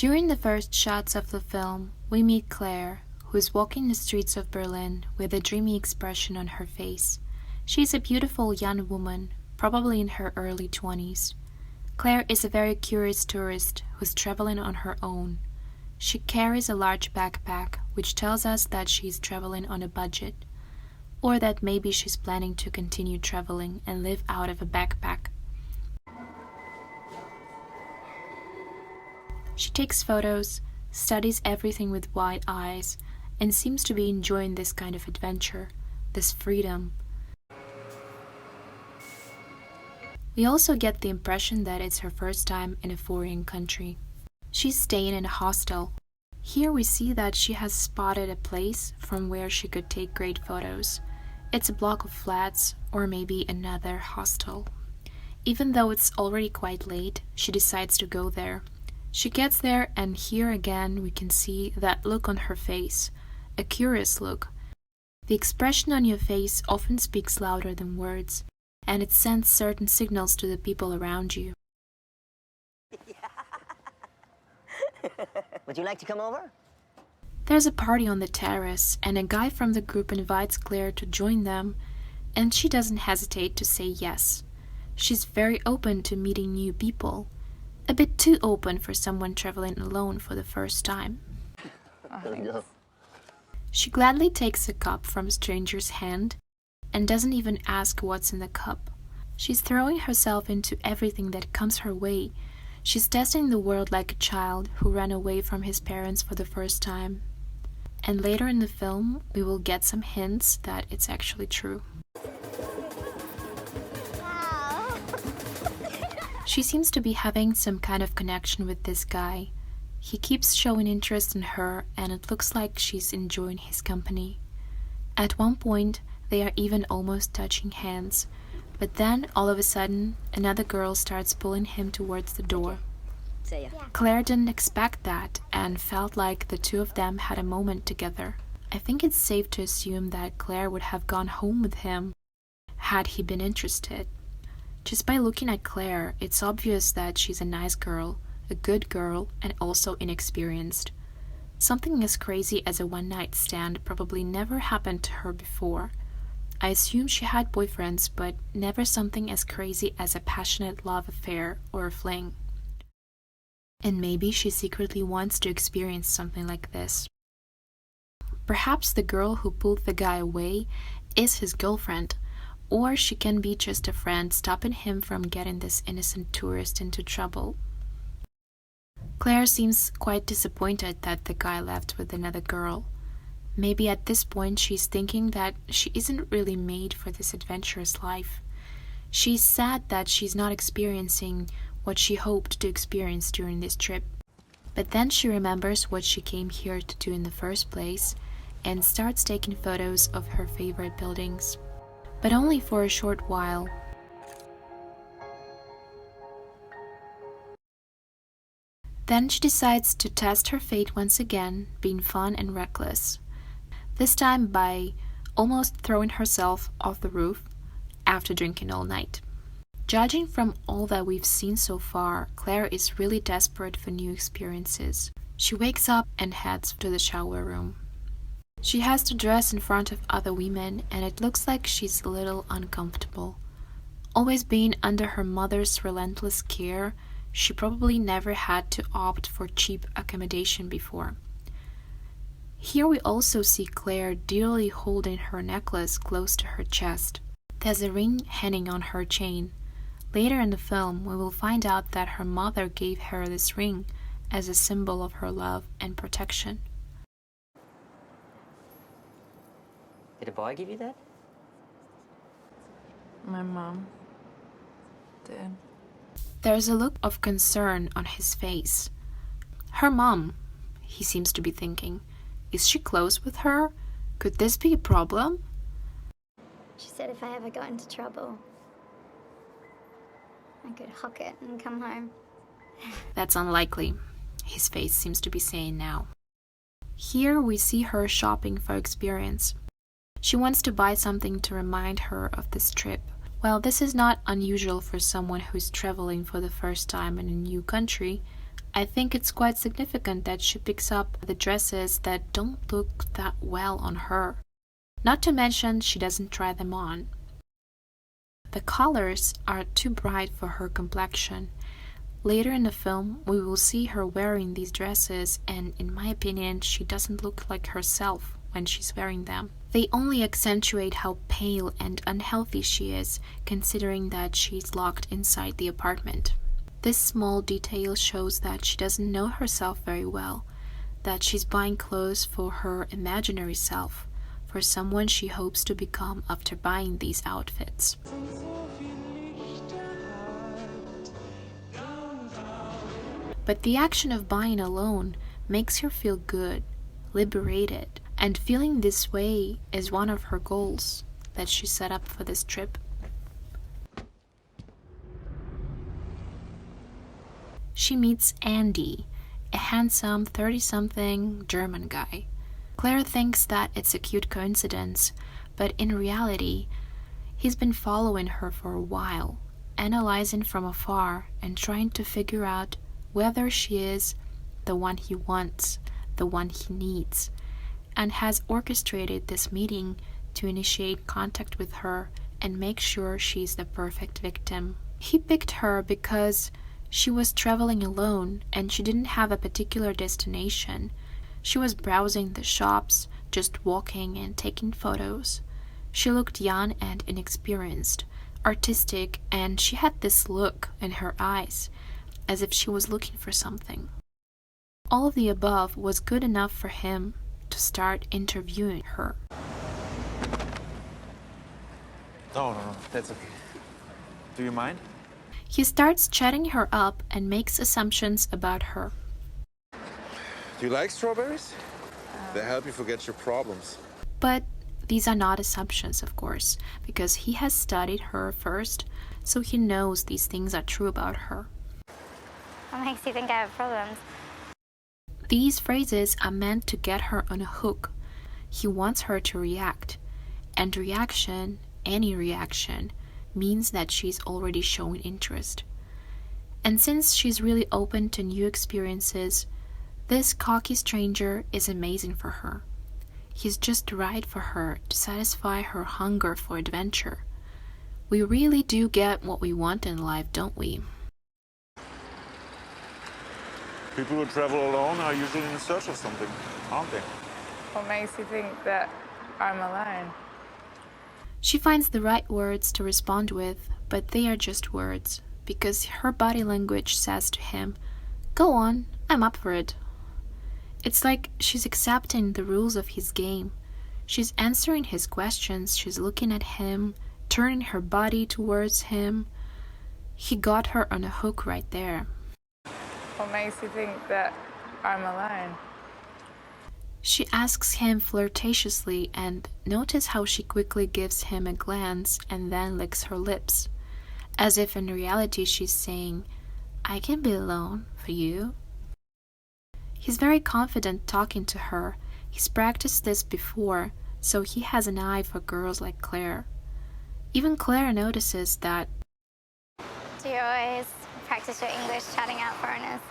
During the first shots of the film, we meet Claire, who is walking the streets of Berlin with a dreamy expression on her face. She is a beautiful young woman, probably in her early 20s. Claire is a very curious tourist who's traveling on her own. She carries a large backpack, which tells us that she's traveling on a budget, or that maybe she's planning to continue traveling and live out of a backpack. She takes photos, studies everything with wide eyes, and seems to be enjoying this kind of adventure, this freedom. We also get the impression that it's her first time in a foreign country. She's staying in a hostel. Here we see that she has spotted a place from where she could take great photos. It's a block of flats, or maybe another hostel. Even though it's already quite late, she decides to go there. She gets there, and here again we can see that look on her face, a curious look. The expression on your face often speaks louder than words, and it sends certain signals to the people around you. Would you like to come over? There's a party on the terrace, and a guy from the group invites Claire to join them, and she doesn't hesitate to say yes. She's very open to meeting new people. A bit too open for someone traveling alone for the first time. She gladly takes a cup from a stranger's hand and doesn't even ask what's in the cup. She's throwing herself into everything that comes her way. She's testing the world like a child who ran away from his parents for the first time. And later in the film, we will get some hints that it's actually true. She seems to be having some kind of connection with this guy. He keeps showing interest in her, and it looks like she's enjoying his company. At one point, they are even almost touching hands, but then, all of a sudden, another girl starts pulling him towards the door. Claire didn't expect that, and felt like the two of them had a moment together. I think it's safe to assume that Claire would have gone home with him, had he been interested. Just by looking at Claire, it's obvious that she's a nice girl, a good girl, and also inexperienced. Something as crazy as a one-night stand probably never happened to her before. I assume she had boyfriends, but never something as crazy as a passionate love affair or a fling. And maybe she secretly wants to experience something like this. Perhaps the girl who pulled the guy away is his girlfriend, or she can be just a friend stopping him from getting this innocent tourist into trouble. Claire seems quite disappointed that the guy left with another girl. Maybe at this point she's thinking that she isn't really made for this adventurous life. She's sad that she's not experiencing what she hoped to experience during this trip. But then she remembers what she came here to do in the first place and starts taking photos of her favorite buildings. But only for a short while. Then she decides to test her fate once again, being fun and reckless. This time by almost throwing herself off the roof after drinking all night. Judging from all that we've seen so far, Claire is really desperate for new experiences. She wakes up and heads to the shower room. She has to dress in front of other women, and it looks like she's a little uncomfortable. Always being under her mother's relentless care, she probably never had to opt for cheap accommodation before. Here we also see Claire dearly holding her necklace close to her chest. There's a ring hanging on her chain. Later in the film, we will find out that her mother gave her this ring as a symbol of her love and protection. Did a boy give you that? My mom did. There's a look of concern on his face. Her mom, he seems to be thinking. Is she close with her? Could this be a problem? She said if I ever got into trouble, I could hock it and come home. That's unlikely, his face seems to be saying now. Here we see her shopping for experience. She wants to buy something to remind her of this trip. While this is not unusual for someone who's traveling for the first time in a new country, I think it's quite significant that she picks up the dresses that don't look that well on her. Not to mention she doesn't try them on. The colors are too bright for her complexion. Later in the film, we will see her wearing these dresses, and in my opinion, she doesn't look like herself when she's wearing them. They only accentuate how pale and unhealthy she is, considering that she's locked inside the apartment. This small detail shows that she doesn't know herself very well, that she's buying clothes for her imaginary self, for someone she hopes to become after buying these outfits. But the action of buying alone makes her feel good, liberated, and feeling this way is one of her goals that she set up for this trip. She meets Andy, a handsome 30-something German guy. Claire thinks that it's a cute coincidence, but in reality, he's been following her for a while, analyzing from afar and trying to figure out whether she is the one he wants, the one he needs, and has orchestrated this meeting to initiate contact with her and make sure she's the perfect victim. He picked her because she was traveling alone and she didn't have a particular destination. She was browsing the shops, just walking and taking photos. She looked young and inexperienced, artistic, and she had this look in her eyes, as if she was looking for something. All of the above was good enough for him to start interviewing her. No, that's okay. Do you mind? He starts chatting her up and makes assumptions about her. Do you like strawberries? They help you forget your problems. But these are not assumptions, of course, because he has studied her first, so he knows these things are true about her. What makes you think I have problems? These phrases are meant to get her on a hook. He wants her to react, and reaction, any reaction, means that she's already showing interest. And since she's really open to new experiences, this cocky stranger is amazing for her. He's just right for her to satisfy her hunger for adventure. We really do get what we want in life, don't we? People who travel alone are usually in search of something, aren't they? What makes you think that I'm alone? She finds the right words to respond with, but they are just words, because her body language says to him, "Go on, I'm up for it." It's like she's accepting the rules of his game. She's answering his questions, she's looking at him, turning her body towards him. He got her on a hook right there. What makes you think that I'm alone? She asks him flirtatiously, and notice how she quickly gives him a glance and then licks her lips, as if in reality she's saying, "I can be alone for you." He's very confident talking to her. He's practiced this before, so he has an eye for girls like Claire. Even Claire notices that. Do you always practice your English chatting out foreigners?